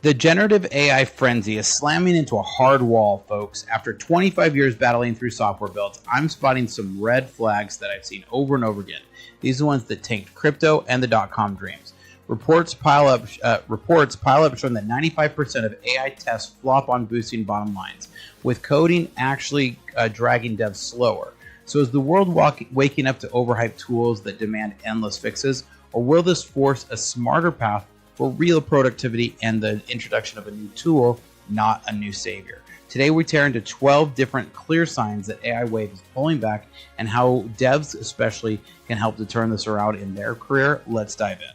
The generative AI frenzy is slamming into a hard wall, folks. After 25 years battling through software builds, I'm spotting some red flags that I've seen over and over again. These are the ones that tanked crypto and the dot-com dreams. Reports pile up showing that 95% of AI tests flop on boosting bottom lines, with coding actually dragging devs slower. So is the world waking up to overhyped tools that demand endless fixes, or will this force a smarter path for real productivity and the introduction of a new tool, not a new savior? Today we tear into 12 different clear signs that AI wave is pulling back and how devs especially can help to turn this around in their career. Let's dive in.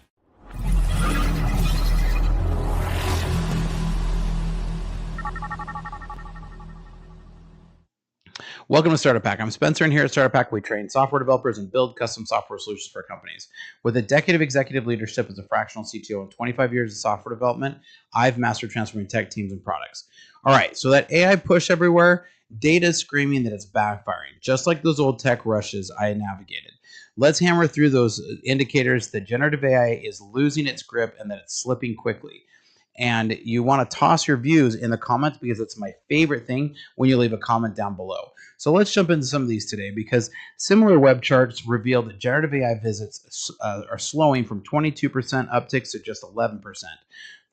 Welcome to Startup Pack. I'm Spencer, and here at Startup Pack, we train software developers and build custom software solutions for companies. With a decade of executive leadership as a fractional CTO and 25 years of software development, I've mastered transforming tech teams and products. All right, so that AI push everywhere, data is screaming that it's backfiring, just like those old tech rushes I navigated. Let's hammer through those indicators that generative AI is losing its grip and that it's slipping quickly. And you want to toss your views in the comments because it's my favorite thing when you leave a comment down below. So let's jump into some of these today because similar web charts reveal that generative AI visits are slowing from 22% upticks to just 11%.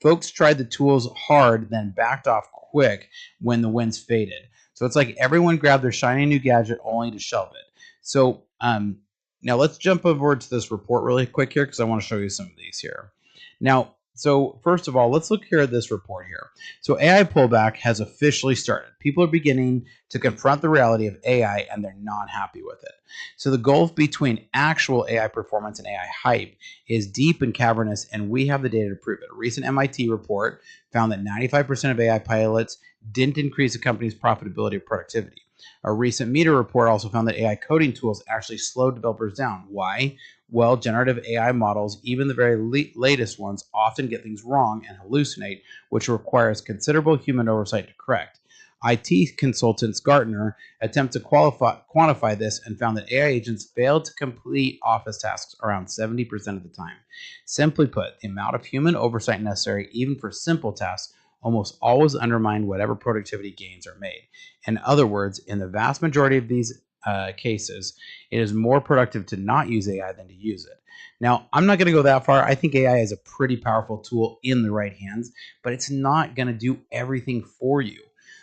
Folks tried the tools hard, then backed off quick when the winds faded. So it's like everyone grabbed their shiny new gadget only to shelve it. So now let's jump over to this report really quick here because I want to show you some of these here. Now, so first of all, let's look here at this report here. So AI pullback has officially started. People are beginning to confront the reality of AI and they're not happy with it. So the gulf between actual AI performance and AI hype is deep and cavernous, and we have the data to prove it. A recent MIT report found that 95% of AI pilots didn't increase a company's profitability or productivity. A recent Meter report also found that AI coding tools actually slowed developers down. Why? Well, generative AI models, even the very latest ones, often get things wrong and hallucinate, which requires considerable human oversight to correct. IT consultants Gartner attempt to quantify this and found that AI agents failed to complete office tasks around 70% of the time. Simply put, the amount of human oversight necessary, even for simple tasks, almost always undermine whatever productivity gains are made. In other words, in the vast majority of these cases, it is more productive to not use AI than to use it. Now, I'm not going to go that far. I think AI is a pretty powerful tool in the right hands, but it's not going to do everything for you.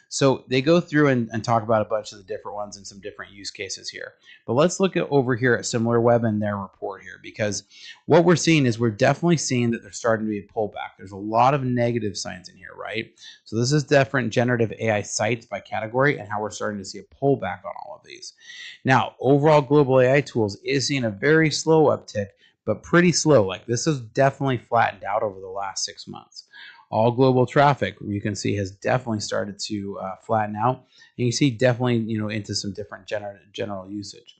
So they go through and talk about a bunch of the different ones and some different use cases here. But let's look at over here at SimilarWeb and their report here, because what we're seeing is we're definitely seeing that there's starting to be a pullback. There's a lot of negative signs in here, right? So this is different generative AI sites by category and how we're starting to see a pullback on all of these. Now, overall global AI tools is seeing a very slow uptick, but pretty slow. Like this has definitely flattened out over the last 6 months. All global traffic, you can see, has definitely started to flatten out. And you see definitely, into some different general usage.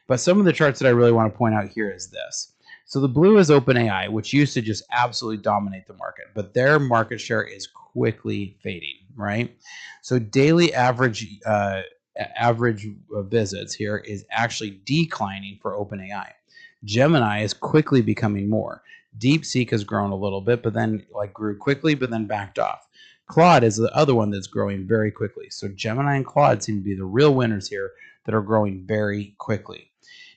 But some of the charts that I really want to point out here is this. So the blue is OpenAI, which used to just absolutely dominate the market, but their market share is quickly fading, right? So daily average visits here is actually declining for OpenAI. Gemini is quickly becoming more. DeepSeek has grown a little bit, but then grew quickly, but then backed off. Claude is the other one that's growing very quickly. So Gemini and Claude seem to be the real winners here that are growing very quickly.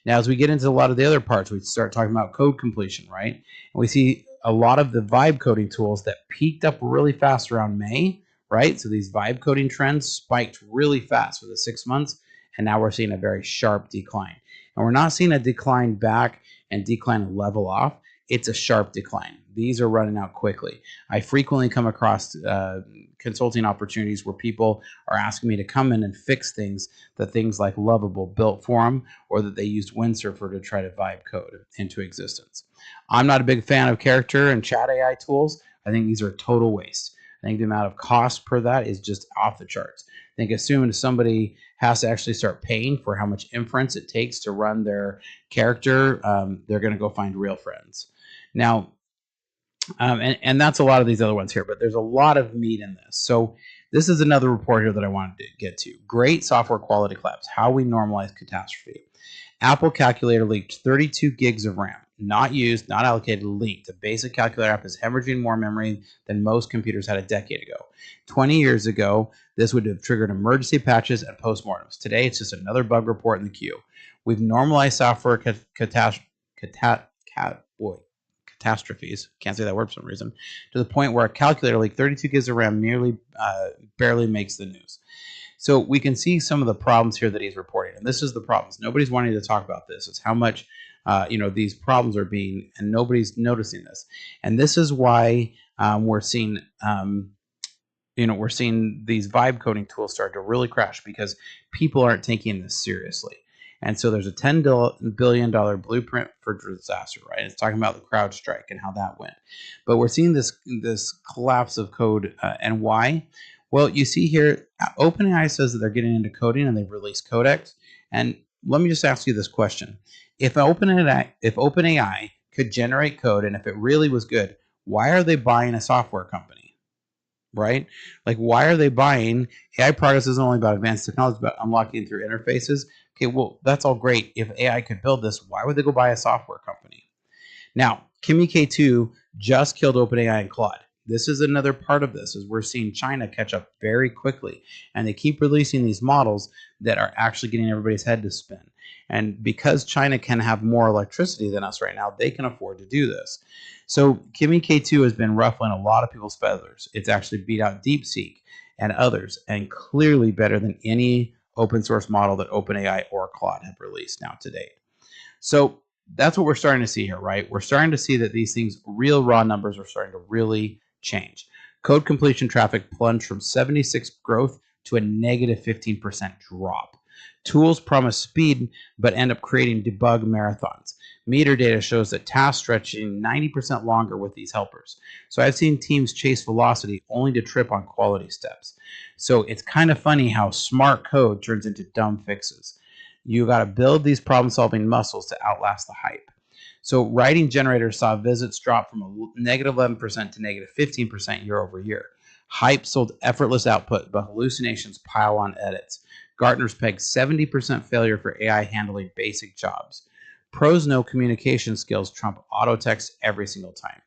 Now, as we get into a lot of the other parts, we start talking about code completion, right? And we see a lot of the vibe coding tools that peaked up really fast around May, right? So these vibe coding trends spiked really fast for the 6 months, and now we're seeing a very sharp decline. And we're not seeing a decline back and decline and level off. It's a sharp decline. These are running out quickly. I frequently come across consulting opportunities where people are asking me to come in and fix things that things like Lovable built for them, or that they used Windsurfer to try to vibe code into existence. I'm not a big fan of character and chat AI tools. I think these are a total waste. I think the amount of cost per that is just off the charts. I think assuming somebody has to actually start paying for how much inference it takes to run their character, they're going to go find real friends. Now, and that's a lot of these other ones here, but there's a lot of meat in this. So this is another report here that I wanted to get to. Great software quality collapse, how we normalize catastrophe. Apple calculator leaked 32 gigs of RAM. not used, not allocated, leaked. A basic calculator app is hemorrhaging more memory than most computers had a decade ago. 20 years ago, this would have triggered emergency patches and postmortems. Today, it's just another bug report in the queue. We've normalized software catastrophes, can't say that word for some reason, to the point where a calculator like 32 gigs of RAM merely barely makes the news. So we can see some of the problems here that he's reporting, and this is the problems. Nobody's wanting to talk about this. It's how much these problems are being, and nobody's noticing this. And this is why we're seeing we're seeing these vibe coding tools start to really crash, because people aren't taking this seriously. And so there's a $10 billion blueprint for disaster, right? It's talking about the CrowdStrike and how that went. But we're seeing this collapse of code, and why? Well, you see here, OpenAI says that they're getting into coding and they've released Codex. And let me just ask you this question. If OpenAI could generate code, and if it really was good, why are they buying a software company? Right? Like, why are they buying? AI progress isn't only about advanced technology, but unlocking through interfaces. Okay, well, that's all great. If AI could build this, why would they go buy a software company? Now, Kimi K2 just killed OpenAI and Claude. This is another part of this, is we're seeing China catch up very quickly, and they keep releasing these models that are actually getting everybody's head to spin. And because China can have more electricity than us right now, they can afford to do this. So Kimi K2 has been ruffling a lot of people's feathers. It's actually beat out DeepSeek and others, and clearly better than any open source model that OpenAI or Claude have released now to date. So that's what we're starting to see here, right? We're starting to see that these things, real raw numbers, are starting to really change. Code completion traffic plunged from 76 growth to a negative 15% drop. Tools promise speed, but end up creating debug marathons. Meter data shows that tasks stretching 90% longer with these helpers. So I've seen teams chase velocity only to trip on quality steps. So it's kind of funny how smart code turns into dumb fixes. You got to build these problem-solving muscles to outlast the hype. So writing generators saw visits drop from a negative 11% to negative 15% year over year. Hype sold effortless output, but hallucinations pile on edits. Gartner's pegged 70% failure for AI handling basic jobs. Pros know communication skills trump auto text every single time.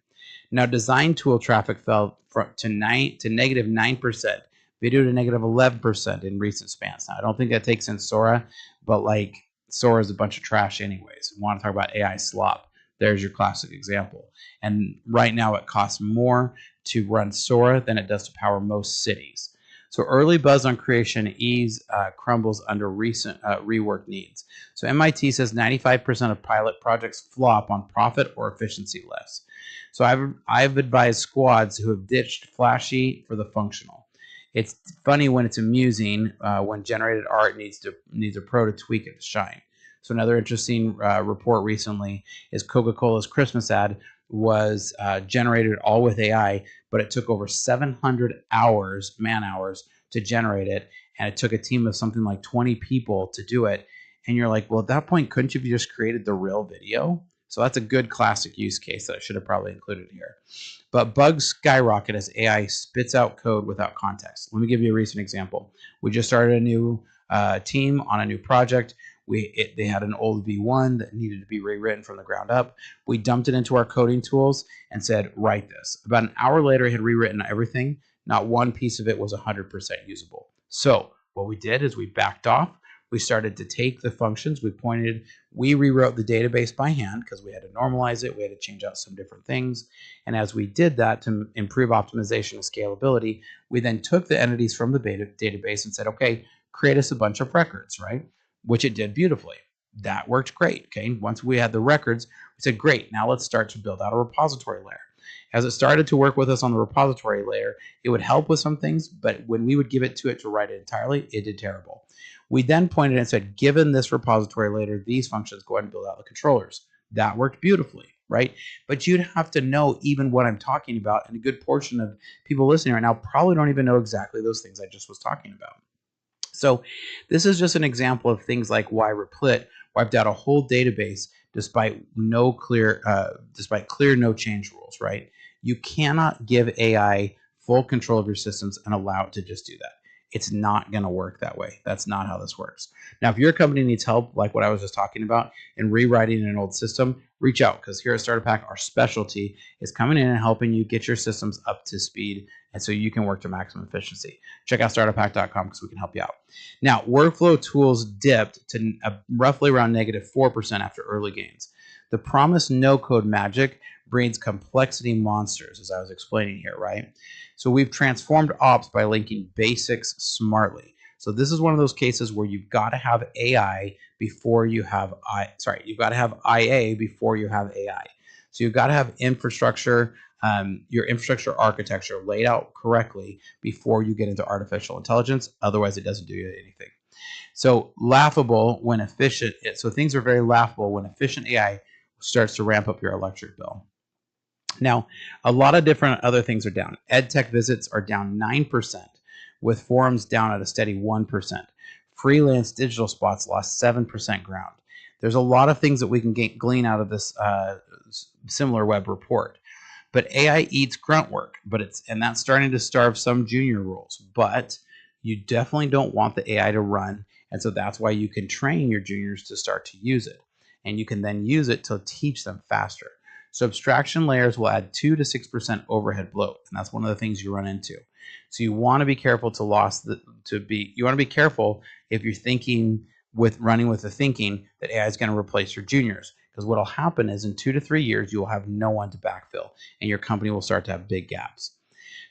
Now, design tool traffic fell to negative 9%, video to negative 11% in recent spans. Now, I don't think that takes in Sora, but like, Sora is a bunch of trash anyways. We want to talk about AI slop. There's your classic example. And right now it costs more to run Sora than it does to power most cities. So early buzz on creation ease crumbles under recent rework needs. So MIT says 95% of pilot projects flop on profit or efficiency less. So I've advised squads who have ditched flashy for the functional. It's funny when it's amusing when generated art needs a pro to tweak it to shine. So another interesting report recently is Coca-Cola's Christmas ad was generated all with AI, but it took over 700 man hours to generate it, and it took a team of something like 20 people to do it. And you're like, well, at that point, couldn't you have just created the real video? So that's a good classic use case that I should have probably included here. But bugs skyrocket as AI spits out code without context. Let me give you a recent example. We just started a new team on a new project. They had an old V1 that needed to be rewritten from the ground up. We dumped it into our coding tools and said, write this. About an hour later, it had rewritten everything. Not one piece of it was 100% usable. So what we did is we backed off. We started to take the functions. We rewrote the database by hand because we had to normalize it. We had to change out some different things. And as we did that to improve optimization and scalability, we then took the entities from the database and said, okay, create us a bunch of records, right? Which it did beautifully. That worked great. Okay. Once we had the records, we said, great, now let's start to build out a repository layer. As it started to work with us on the repository layer, it would help with some things, but when we would give it to write it entirely, it did terrible. We then pointed and said, given this repository layer, these functions, go ahead and build out the controllers. That worked beautifully, right? But you'd have to know even what I'm talking about, and a good portion of people listening right now probably don't even know exactly those things I just was talking about. So this is just an example of things like why Replit wiped out a whole database despite clear no change rules, right? You cannot give AI full control of your systems and allow it to just do that. It's not going to work that way. That's not how this works. Now, if your company needs help, like what I was just talking about, in rewriting an old system, reach out, because here at Starter Pack, our specialty is coming in and helping you get your systems up to speed, and so you can work to maximum efficiency. Check out starterpack.com because we can help you out. Now, workflow tools dipped to roughly around -4% after early gains. The promised no-code magic breeds complexity monsters, as I was explaining here, right? So we've transformed ops by linking basics smartly. So this is one of those cases where you've got to have AI before you have you've got to have IA before you have AI. So you've got to have infrastructure, your infrastructure architecture laid out correctly before you get into artificial intelligence. Otherwise, it doesn't do you anything. So laughable when efficient. So things are very laughable when efficient AI starts to ramp up your electric bill. Now, a lot of different other things are down. Ed tech visits are down 9%, with forums down at a steady 1%. Freelance digital spots lost 7% ground. There's a lot of things that we can glean out of this similar web report. But AI eats grunt work, and that's starting to starve some junior roles. But you definitely don't want the AI to run, and so that's why you can train your juniors to start to use it, and you can then use it to teach them faster. So abstraction layers will add 2 to 6% overhead bloat, and that's one of the things you run into. So you want to be careful you want to be careful if you're running with the thinking that AI is going to replace your juniors, because what will happen is in 2 to 3 years you will have no one to backfill, and your company will start to have big gaps.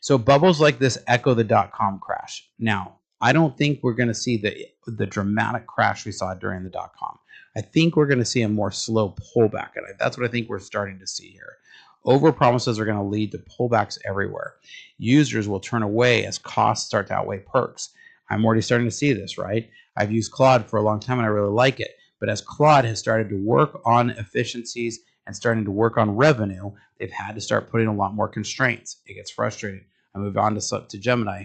So bubbles like this echo the dot-com crash. Now, I don't think we're going to see the dramatic crash we saw during the dot-com. I think we're going to see a more slow pullback, and that's what I think we're starting to see here. Overpromises are going to lead to pullbacks everywhere. Users will turn away as costs start to outweigh perks. I'm already starting to see this, right? I've used Claude for a long time and I really like it, but as Claude has started to work on efficiencies and starting to work on revenue, they've had to start putting a lot more constraints. It gets frustrating. I moved on to Gemini,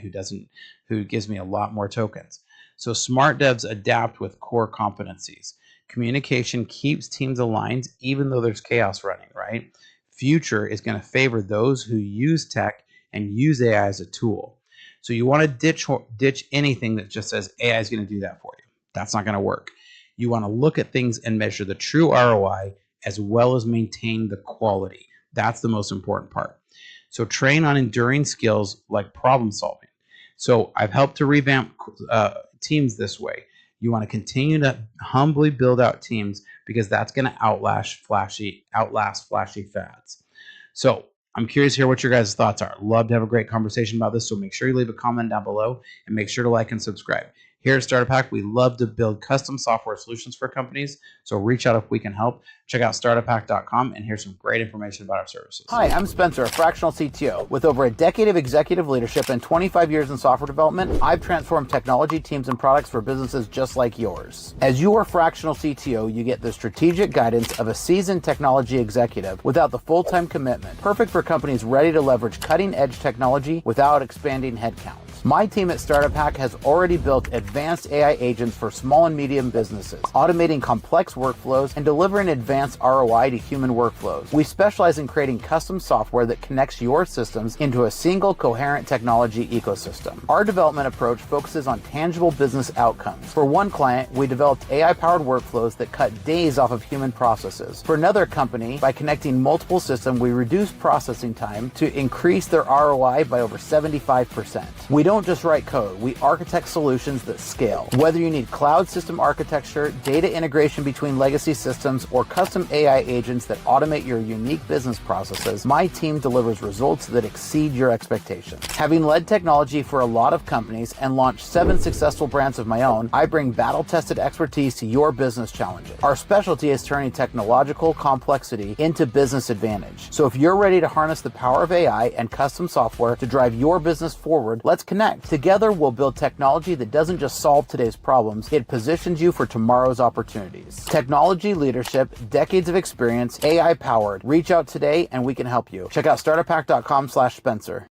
who gives me a lot more tokens. So smart devs adapt with core competencies. Communication keeps teams aligned even though there's chaos running, right? Future is going to favor those who use tech and use AI as a tool. So you want to ditch anything that just says AI is going to do that for you. That's not going to work. You want to look at things and measure the true ROI as well as maintain the quality. That's the most important part. So train on enduring skills like problem solving. So I've helped to revamp teams this way. You want to continue to humbly build out teams because that's going to outlast flashy fads. So I'm curious to hear what your guys' thoughts are. Love to have a great conversation about this, so make sure you leave a comment down below and make sure to like and subscribe. Here at Starter Pack, we love to build custom software solutions for companies, so reach out if we can help. Check out starterpack.com and here's some great information about our services. Hi, I'm Spencer, a fractional CTO. With over a decade of executive leadership and 25 years in software development, I've transformed technology teams and products for businesses just like yours. As your fractional CTO, you get the strategic guidance of a seasoned technology executive without the full-time commitment, perfect for companies ready to leverage cutting-edge technology without expanding headcount. My team at Starter Pack has already built advanced AI agents for small and medium businesses, automating complex workflows and delivering advanced ROI to human workflows. We specialize in creating custom software that connects your systems into a single coherent technology ecosystem. Our development approach focuses on tangible business outcomes. For one client, we developed AI-powered workflows that cut days off of human processes. For another company, by connecting multiple systems, we reduced processing time to increase their ROI by over 75%. We don't just write code, we architect solutions that scale. Whether you need cloud system architecture, data integration between legacy systems, or custom AI agents that automate your unique business processes, my team delivers results that exceed your expectations. Having led technology for a lot of companies and launched 7 successful brands of my own, I bring battle-tested expertise to your business challenges. Our specialty is turning technological complexity into business advantage. So if you're ready to harness the power of AI and custom software to drive your business forward, let's connect. Together, we'll build technology that doesn't just solve today's problems, it positions you for tomorrow's opportunities. Technology leadership, decades of experience, AI powered. Reach out today and we can help you. Check out starterpack.com/Spencer.